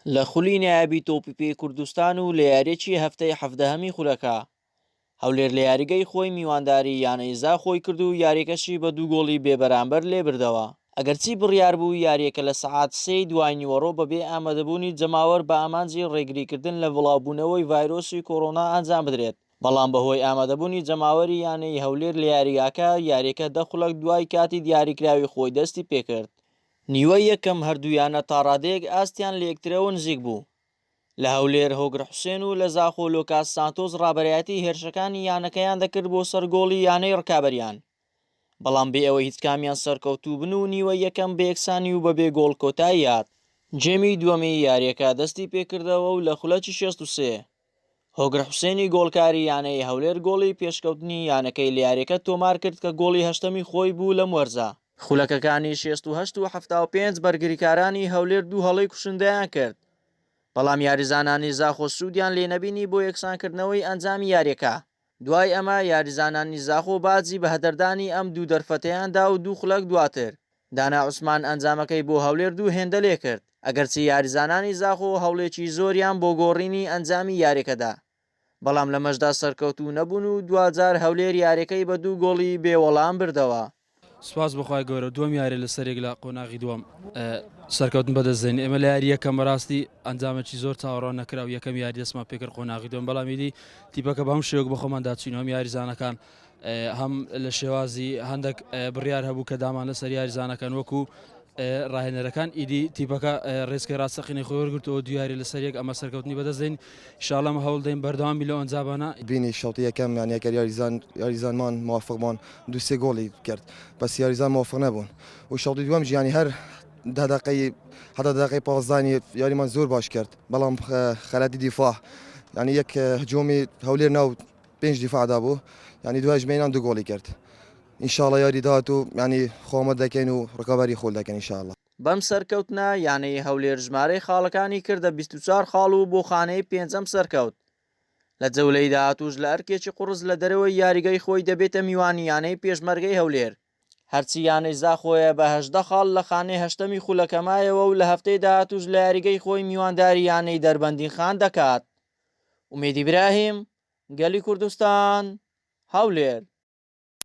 لە خولی نایابی تۆپی کوردستان و لە یاریەکی هەفتەی حەفدەهەمی خولەکە هەولێر لە یاریگەی خۆی میوانداری یانەیزا خۆی کرد و یاریەکەشی بە 2 گۆڵی بێبەرامبەر لێبردەوە. ئەگەرچی بڕیار بوو یاریەکە لە سەعات 3 دوای نیوەڕۆ بەبێ ئامادەبوونی جەماوەر بە ئامانجی ڕێگریکردن لە بڵاوبوونەوەی ڤایرۆسی کۆڕۆنا ئەنجام بدرێت، بەڵام بەهۆی ئامادەبوونی جەماوەری یانەی هەولێر لە یاریەکە 10 خولەک دوای کاتی دیاریکراوی خۆی دەستی پێکرد. نیوەی یەکەم هەردوویانە تا ڕادەیەک ئاستیان لە یەکترەوە نزیک بوو. لە هەولێر هۆگر حوسێن و لە زاخۆ لۆکاس سانتۆس ڕابەرایەتی هێرشەکانی یانەکەیان دەکرد بۆ سەر گۆڵی یانەی ڕکابەریان، بەڵام بێ ئەوەی هیچ کامیان سەرکەوتوو بن و نیوەی یەکەم بە یەکسانی و بەبێ گۆڵ کۆتایی هات. جێمی دووەمی یاریەکە دەستی پێکردەوە و لە خولەکی 63 هۆگر حوسێنی گۆڵکاری یانەی هەولێر گۆڵی پێشکەوتنی یانەکەی لە یاریەکە تۆمار کرد کە گۆڵی هەشتەمی خۆی بوو لەم وەرزە. خولەکەکانی 68 و 75 بەرگریکارانی هەولێر دوو هەڵەی کوشندەیان کرد، بەڵام یاریزانانی زاخۆ سوودیان لێ نەبینی بۆ یەکسانکردنەوەی ئەنجامی یاریەکە. دوای ئەمە یاریزانانی زاخۆ بازی بە هەدەردانی ئەم دوو دەرفەتەیاندا و 2 خولەک دواتر دانا عوسمان ئەنجامەکەی بۆ هەولێر 2 هێندە لێ کرد، ئەگەرچی یاریزانانی زاخۆ هەوڵێکی زۆریان بۆ گۆڕینی ئەنجامی یاریەکەدا، بەڵام لە مەشدا سەرکەوتوو نەبوون و دوجار هەولێر یاریەکەی بە 2 گۆڵی بێوەڵام بردەوە. سپاس بخوای گەورە دووەم یاری لە سەرێک لە قۆناغی دووەم سەرکەوتن بەدەستێنی ئێمە لە یاری یەکەم بەڕاستی ئەنجامێکی زۆر چاوەڕوان نەکرا و یەکەم یاری دەستمان پێکرد قۆناغی دووەم، بەڵامیدی تیپەکە بە هەم شێوەک بە خۆمان داچینەوە هەم یاریزانەکان هەم لە شێوازی هەندێک بڕیار هەبوو کە دامان لەسەر یاریزانەکان وەکو ڕاهێنەرەکان ئیدی تیپەکە ڕێزکەی ڕاستەقینی خۆی وەرگرتەوە دویاری لەسەر یەک ئەمە سەرکەوتنی بەدەستێن ئینشاڵڵا هەوڵ دەین بەردەوامی لەو ئەنجامانە بینی شەوتی یەکەم یانیەکە یاریزانمان موافقمان 2-3 گۆڵی کرد بەس یاریزان موافق نەبوون و شەوتی دووەم ژیانی هەر 10 دقیقەی پازدانی یاریمان زۆر باش کرد، بەڵام خەلاتی دیفاع ینی یەک هجومی هەولێر ناو 5 دیفاعدا بوو، ینی دوای ژمێنان 2 گۆڵی کرد. ئینشاڵڵا یاری داهات و ینی خۆمە دەکەین و ڕکابەری خۆل دەکەین ئینشاڵڵا. بەم سەرکەوتنە یانەی هەولێر ژمارەی خاڵەکانی کردە 24 خاڵ و بۆ خانەی 5ەم سەرکەوت. لە جەولەی داهاتووش لە ئەرکێکی قوڕز لە دەرەوەی یاریگەی خۆی دەبێتە میوانی یانەی پێشمەرگەی هەولێر، هەرچی یانەی زاخۆیە بە 18 خاڵ لە خانەی هەشتەمی خولەکەمایەوە و لە هەفتەی داهاتووش لە یاریگەی خۆی میوانداری یانەی دەربەندی خان دەکات. ئومێد ئیبراهیم، گەلی کوردستان، هەولێر.